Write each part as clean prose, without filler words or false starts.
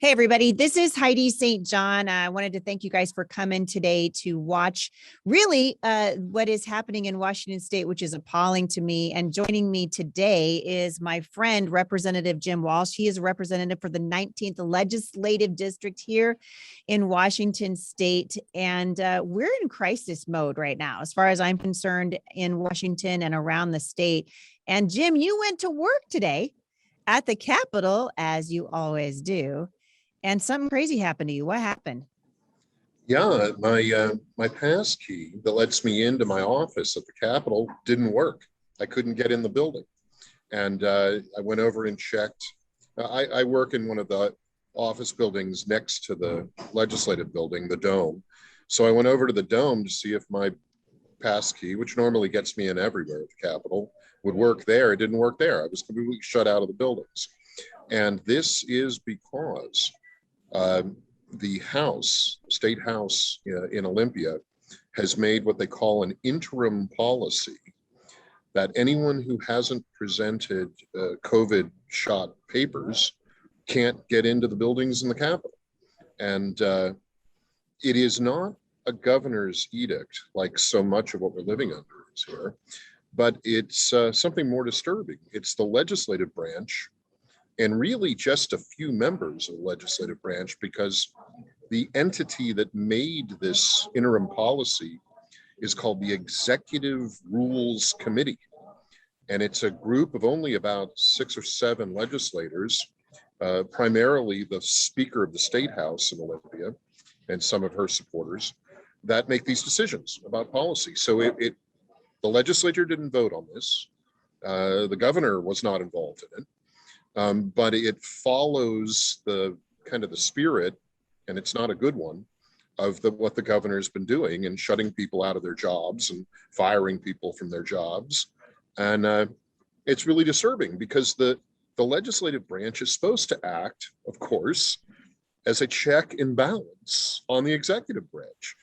Hey, everybody. This is Heidi St. John. I wanted to thank you guys for coming today to watch really what is happening in Washington State, which is appalling to me. And joining me today is my friend, Representative Jim Walsh. He is a representative for the 19th Legislative District here in Washington State. And we're in crisis mode right now, as far as I'm concerned, in Washington and around the state. And Jim, you went to work today at the Capitol, as you always do. And something crazy happened to you. What happened? Yeah, my pass key that lets me into my office at the Capitol didn't work. I couldn't get in the building, and I went over and checked. I work in one of the office buildings next to the legislative building, the Dome. So I went over to the Dome to see if my pass key, which normally gets me in everywhere at the Capitol, would work there. It didn't work there. I was completely shut out of the buildings, and this is because the state house in Olympia has made what they call an interim policy that anyone who hasn't presented COVID shot papers can't get into the buildings in the Capitol. And it is not a governor's edict like so much of what we're living under is here, but it's something more disturbing. It's the legislative branch and really just a few members of the legislative branch, because the entity that made this interim policy is called the Executive Rules Committee. And it's a group of only about 6 or 7 legislators, primarily the Speaker of the State House in Olympia and some of her supporters, that make these decisions about policy. So the legislature didn't vote on this. The governor was not involved in it. But it follows the kind of the spirit, and it's not a good one, of what the governor's been doing and shutting people out of their jobs and firing people from their jobs. And it's really disturbing because the legislative branch is supposed to act, of course, as a check and balance on the executive branch.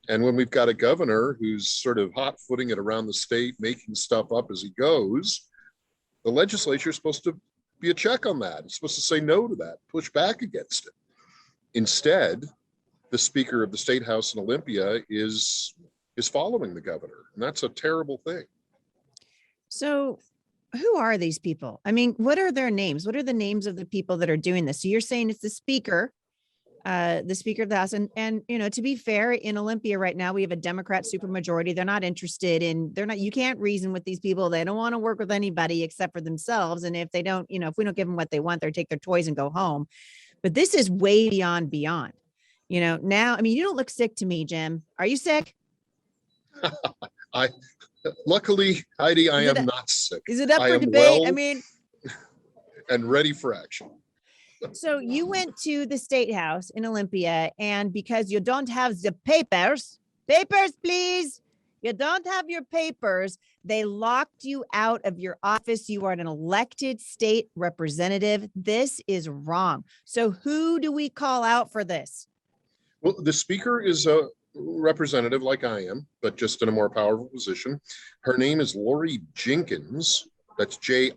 And when we've got a governor who's sort of hot-footing it around the state, making stuff up as he goes, the legislature is supposed to be a check on that. It's supposed to say no to that, push back against it. Instead, the Speaker of the State House in Olympia is following the governor, and that's a terrible thing. So who are these people? I mean, what are their names? What are the names of the people that are doing this? So you're saying it's the Speaker of the House. And, to be fair, in Olympia right now, we have a Democrat supermajority. You can't reason with these people. They don't want to work with anybody except for themselves. And if they don't, if we don't give them what they want, they'll take their toys and go home. But this is way beyond. Now, I mean, you don't look sick to me, Jim. Are you sick? Luckily, Heidi, I am not sick. Is it up for debate? Well and ready for action. So you went to the State House in Olympia, and because you don't have the papers, please, you don't have your papers, they locked you out of your office. You are an elected state representative. This is wrong. So who do we call out for this? Well, the Speaker is a representative like I am, but just in a more powerful position. Her name is Lori Jenkins. That's Jinkins.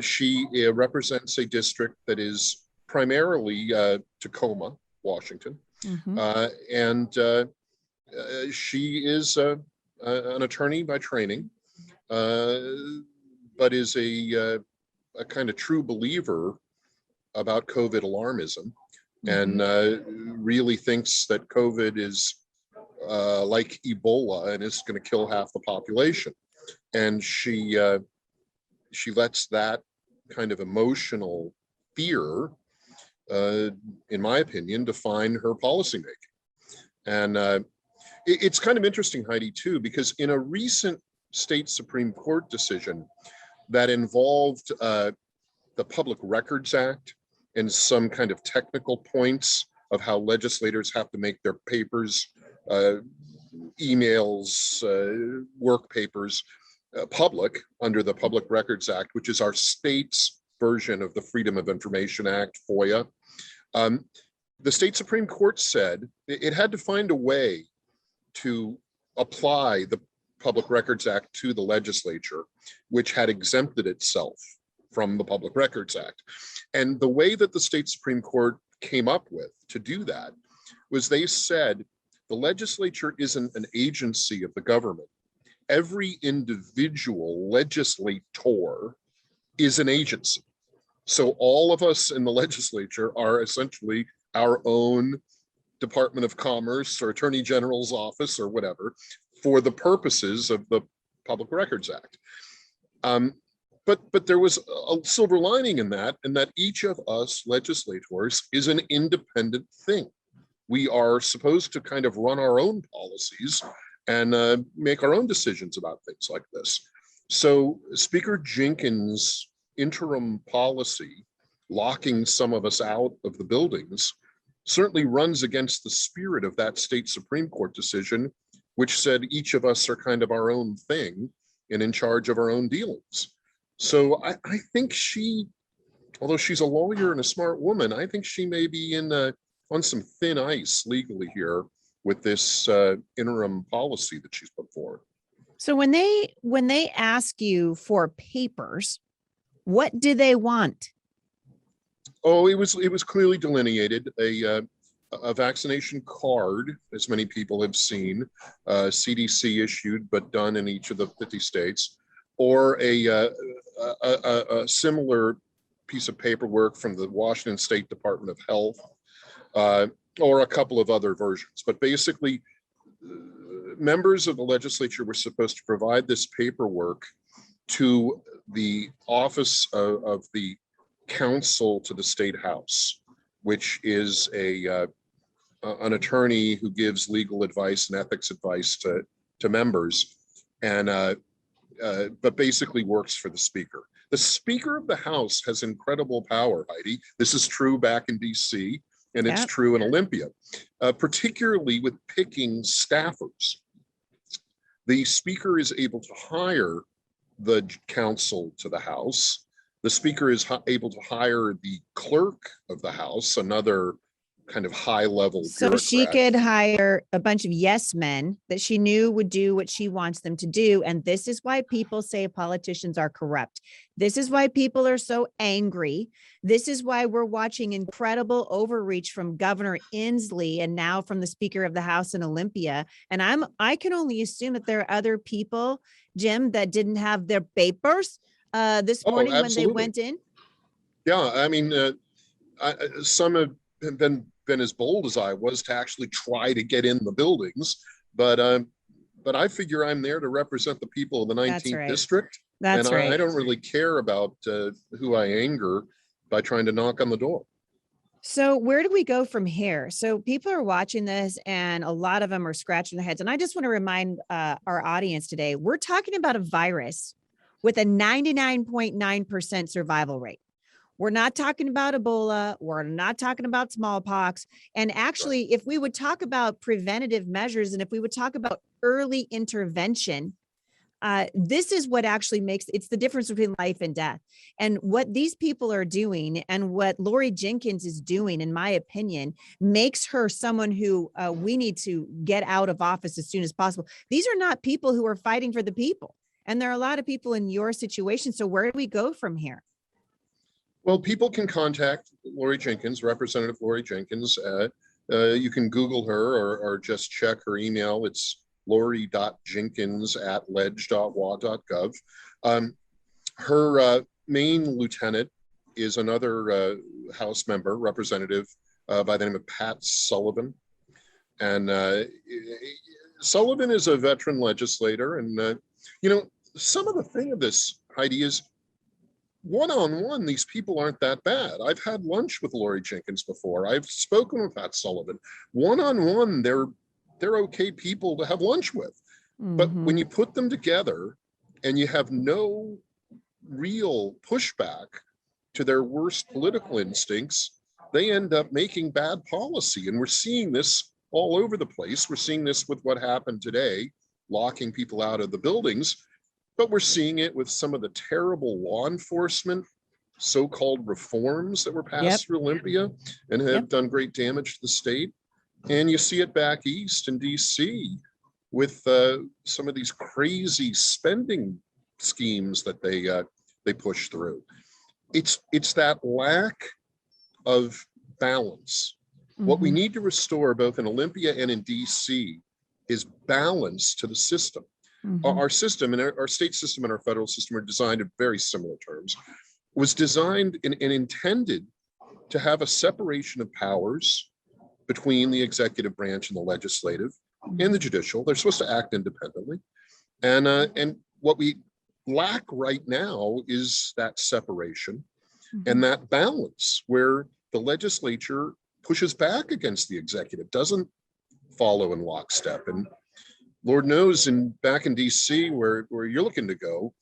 She represents a district that is primarily Tacoma, Washington. Mm-hmm. And she is an attorney by training, but is a kind of true believer about COVID alarmism, mm-hmm. and really thinks that COVID is like Ebola and is going to kill half the population. And she lets that kind of emotional fear, in my opinion, define her policymaking. And it's kind of interesting, Heidi, too, because in a recent state Supreme Court decision that involved the Public Records Act and some kind of technical points of how legislators have to make their papers, emails, work papers, public under the Public Records Act, which is our state's version of the Freedom of Information Act, FOIA. The state Supreme Court said it had to find a way to apply the Public Records Act to the legislature, which had exempted itself from the Public Records Act. And the way that the state Supreme Court came up with to do that was they said the legislature isn't an agency of the government. Every individual legislator is an agency. So all of us in the legislature are essentially our own Department of Commerce or Attorney General's office or whatever for the purposes of the Public Records Act. But there was a silver lining in that, and that each of us legislators is an independent thing. We are supposed to kind of run our own policies and make our own decisions about things like this. So Speaker Jenkins' interim policy, locking some of us out of the buildings, certainly runs against the spirit of that state Supreme Court decision, which said each of us are kind of our own thing and in charge of our own dealings. So I think she, although she's a lawyer and a smart woman, I think she may be on some thin ice legally here with this interim policy that she's put forward. So when they ask you for papers, what do they want? Oh, it was clearly delineated, a vaccination card, as many people have seen, CDC issued but done in each of the 50 states, or a similar piece of paperwork from the Washington State Department of Health, or a couple of other versions. But basically, members of the legislature were supposed to provide this paperwork to the office of the counsel to the state house, which is an attorney who gives legal advice and ethics advice to members, and but basically works for the speaker. The Speaker of the House has incredible power, Heidi. This is true back in DC, and it's true in Olympia, particularly with picking staffers. The Speaker is able to hire the counsel to the House. The Speaker is able to hire the clerk of the House, another kind of high-level bureaucrat. So she could hire a bunch of yes men that she knew would do what she wants them to do. And this is why people say politicians are corrupt. This is why people are so angry. This is why we're watching incredible overreach from Governor Inslee and now from the Speaker of the House in Olympia. And I can only assume that there are other people, Jim, that didn't have their papers this morning when they went in. Yeah, I mean, some have been as bold as I was to actually try to get in the buildings, but I figure I'm there to represent the people of the 19th district. That's right. I don't really care about who I anger by trying to knock on the door. So where do we go from here? So people are watching this and a lot of them are scratching their heads. And I just want to remind our audience today, we're talking about a virus with a 99.9% survival rate. We're not talking about Ebola. We're not talking about smallpox. And actually, if we would talk about preventative measures and if we would talk about early intervention, this is what actually it's the difference between life and death. And what these people are doing and what Lori Jenkins is doing, in my opinion, makes her someone who we need to get out of office as soon as possible. These are not people who are fighting for the people. And there are a lot of people in your situation. So where do we go from here? Well, people can contact Lori Jenkins, Representative Lori Jenkins. You can Google her or just check her email. It's lori.jenkins@ledge.wa.gov. Her main lieutenant is another House member, representative by the name of Pat Sullivan. And Sullivan is a veteran legislator. And, some of the thing of this, Heidi, is one-on-one, these people aren't that bad. I've had lunch with Lori Jenkins before. I've spoken with Pat Sullivan. One-on-one, they're okay people to have lunch with. Mm-hmm. But when you put them together and you have no real pushback to their worst political instincts, they end up making bad policy. And we're seeing this all over the place. We're seeing this with what happened today, locking people out of the buildings. But we're seeing it with some of the terrible law enforcement so-called reforms that were passed through Olympia and have done great damage to the state. And you see it back east in DC with some of these crazy spending schemes that they push through. it's that lack of balance. What we need to restore both in Olympia and in DC is balance to the system. Our system and our state system and our federal system are designed in very similar terms, was designed and intended to have a separation of powers between the executive branch and the legislative and the judicial. They're supposed to act independently. And what we lack right now is that separation and that balance where the legislature pushes back against the executive, doesn't follow in lockstep. And Lord knows, back in DC, where you're looking to go,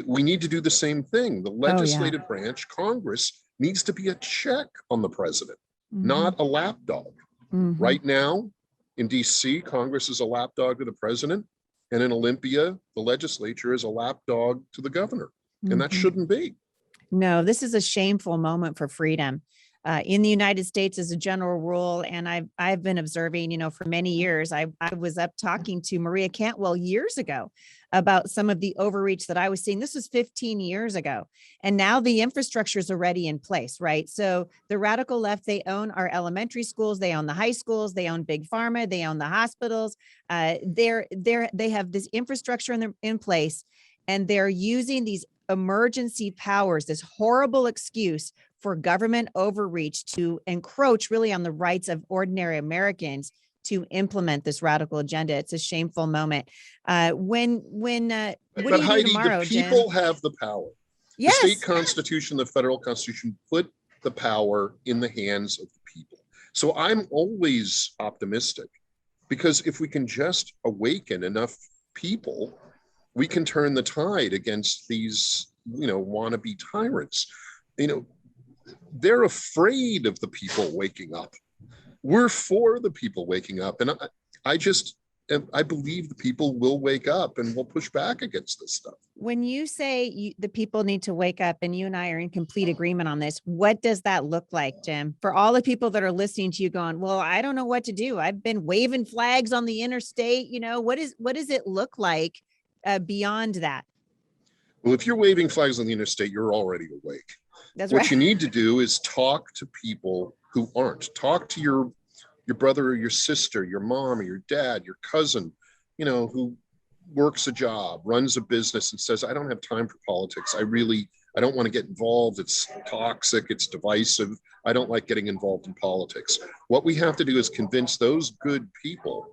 we need to do the same thing. The legislative branch, Congress, needs to be a check on the president, not a lapdog. Right now, in DC, Congress is a lapdog to the president, and in Olympia, the legislature is a lapdog to the governor, and that shouldn't be. No, this is a shameful moment for freedom. In the United States as a general rule, and I've been observing, for many years. I was up talking to Maria Cantwell years ago about some of the overreach that I was seeing. This was 15 years ago. And now the infrastructure is already in place, right? So the radical left, they own our elementary schools, they own the high schools, they own big pharma, they own the hospitals. They have this infrastructure in place, and they're using these emergency powers, this horrible excuse for government overreach to encroach really on the rights of ordinary Americans to implement this radical agenda. It's a shameful moment. What do you Heidi, do tomorrow, the people Jim? have the power. Yes. The state constitution, the federal constitution put the power in the hands of the people. So I'm always optimistic, because if we can just awaken enough people, we can turn the tide against these, wannabe tyrants. They're afraid of the people waking up. We're for the people waking up. And I believe the people will wake up and will push back against this stuff. When you say the people need to wake up, and you and I are in complete agreement on this, what does that look like, Jim? For all the people that are listening to you going, well, I don't know what to do. I've been waving flags on the interstate. What does it look like beyond that? Well, if you're waving flags on the interstate, you're already awake. That's what right. you need to do is talk to people who aren't. Talk to your brother or your sister, your mom or your dad, your cousin, who works a job, runs a business, and says, I don't have time for politics. I don't want to get involved. It's toxic. It's divisive. I don't like getting involved in politics. What we have to do is convince those good people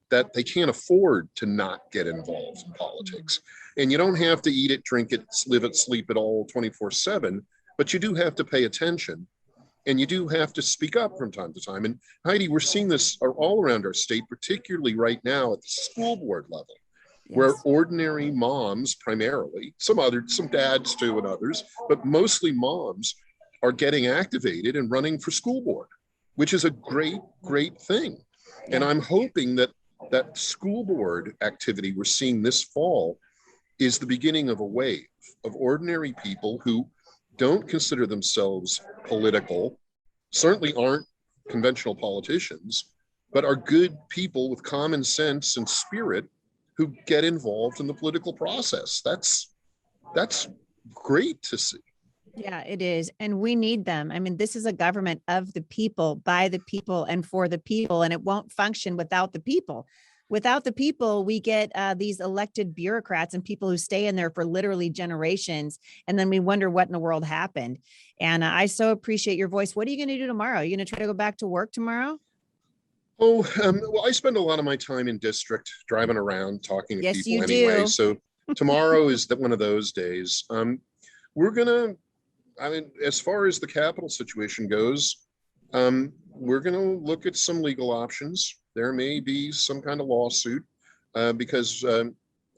that they can't afford to not get involved in politics. And you don't have to eat it, drink it, live it, sleep it all 24/7, but you do have to pay attention, and you do have to speak up from time to time. And Heidi, we're seeing this all around our state, particularly right now at the school board level, where ordinary moms primarily, some dads too and others, but mostly moms are getting activated and running for school board, which is a great, great thing. And I'm hoping that school board activity we're seeing this fall is the beginning of a wave of ordinary people who don't consider themselves political, certainly aren't conventional politicians, but are good people with common sense and spirit who get involved in the political process. That's great to see. Yeah, it is. And we need them. I mean, this is a government of the people, by the people, and for the people, and it won't function without the people. Without the people, we get these elected bureaucrats and people who stay in there for literally generations. And then we wonder what in the world happened. And I so appreciate your voice. What are you going to do tomorrow? Are you going to try to go back to work tomorrow? Oh, well, I spend a lot of my time in district driving around talking to people anyway. Do. So tomorrow is one of those days. As far as the Capitol situation goes, we're going to look at some legal options. There may be some kind of lawsuit because,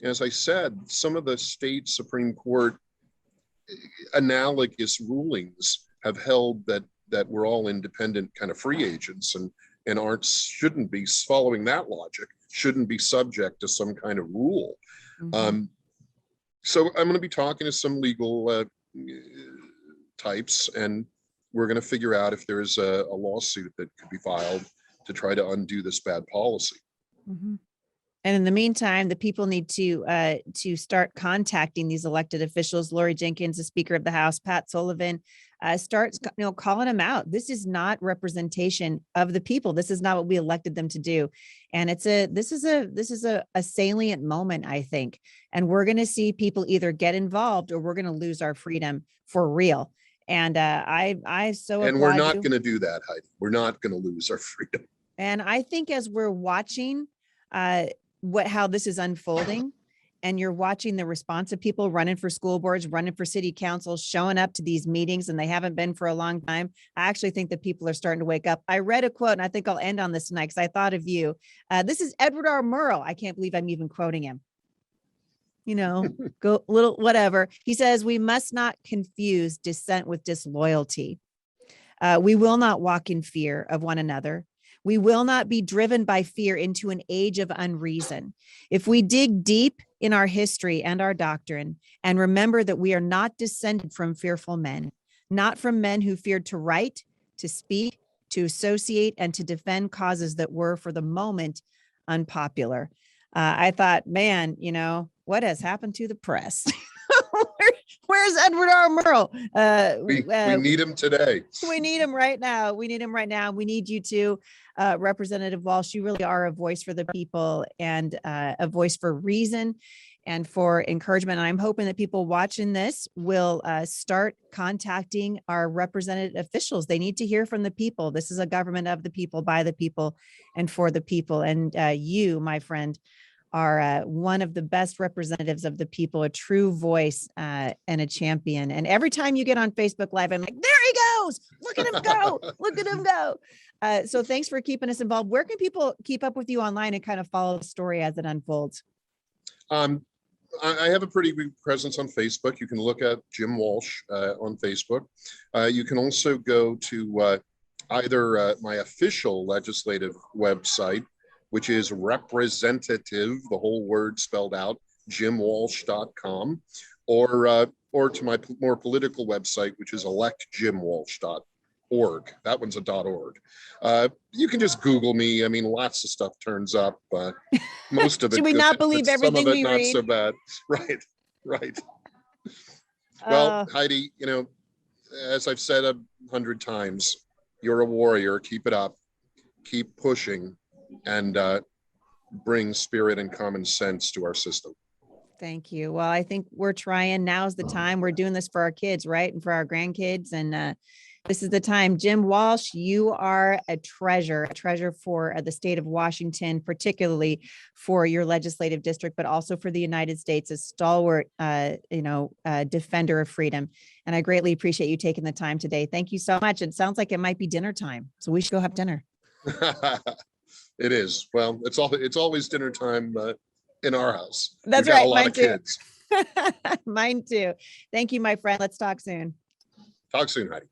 as I said, some of the state Supreme Court analogous rulings have held that we're all independent kind of free agents and shouldn't be, following that logic, shouldn't be subject to some kind of rule. So I'm going to be talking to some legal types, and we're going to figure out if there's a lawsuit that could be filed to try to undo this bad policy. And in the meantime, the people need to start contacting these elected officials. Lori Jenkins, the Speaker of the House, Pat Sullivan, starts calling them out. This is not representation of the people. This is not what we elected them to do. And this is a salient moment, I think. And we're going to see people either get involved or we're going to lose our freedom for real. And I so And we're applaud not you. going to do that, Heidi. We're not going to lose our freedom. And I think as we're watching how this is unfolding, and you're watching the response of people running for school boards, running for city councils, showing up to these meetings, and they haven't been for a long time. I actually think that people are starting to wake up. I read a quote, and I think I'll end on this tonight because I thought of you. This is Edward R. Murrow. I can't believe I'm even quoting him. Go little whatever. He says, "We must not confuse dissent with disloyalty. We will not walk in fear of one another. We will not be driven by fear into an age of unreason. If we dig deep in our history and our doctrine and remember that we are not descended from fearful men, not from men who feared to write, to speak, to associate, and to defend causes that were for the moment unpopular." I thought, man, what has happened to the press? Where's Edward R. Murrow? We need him today. We need him right now. We need him right now. We need you too, Representative Walsh. You really are a voice for the people and a voice for reason and for encouragement. And I'm hoping that people watching this will start contacting our represented officials. They need to hear from the people. This is a government of the people, by the people, and for the people. And you, my friend, are one of the best representatives of the people, a true voice and a champion. And every time you get on Facebook Live, I'm like, there he goes. Look at him go. Look at him go. So thanks for keeping us involved. Where can people keep up with you online and kind of follow the story as it unfolds? I have a pretty big presence on Facebook. You can look at Jim Walsh on Facebook. You can also go to either my official legislative website, which is representative, the whole word spelled out, jimwalsh.com, or to my more political website, which is electjimwalsh.org. That one's a .org. You can just Google me. I mean, lots of stuff turns up. Most of it. Should we not believe everything we read? Some of it not so bad. Right. Well, Heidi, as I've said 100 times, you're a warrior. Keep it up. Keep pushing. And bring spirit and common sense to our system. Thank you. Well, I think we're trying. Now's the time. We're doing this for our kids, right? And for our grandkids. And this is the time. Jim Walsh, you are a treasure for the state of Washington, particularly for your legislative district, but also for the United States, a stalwart, defender of freedom. And I greatly appreciate you taking the time today. Thank you so much. It sounds like it might be dinner time, so we should go have dinner. It is. Well, it's always dinner time in our house. That's right. A lot of kids. Mine too. Thank you, my friend. Let's talk soon. Talk soon, Heidi.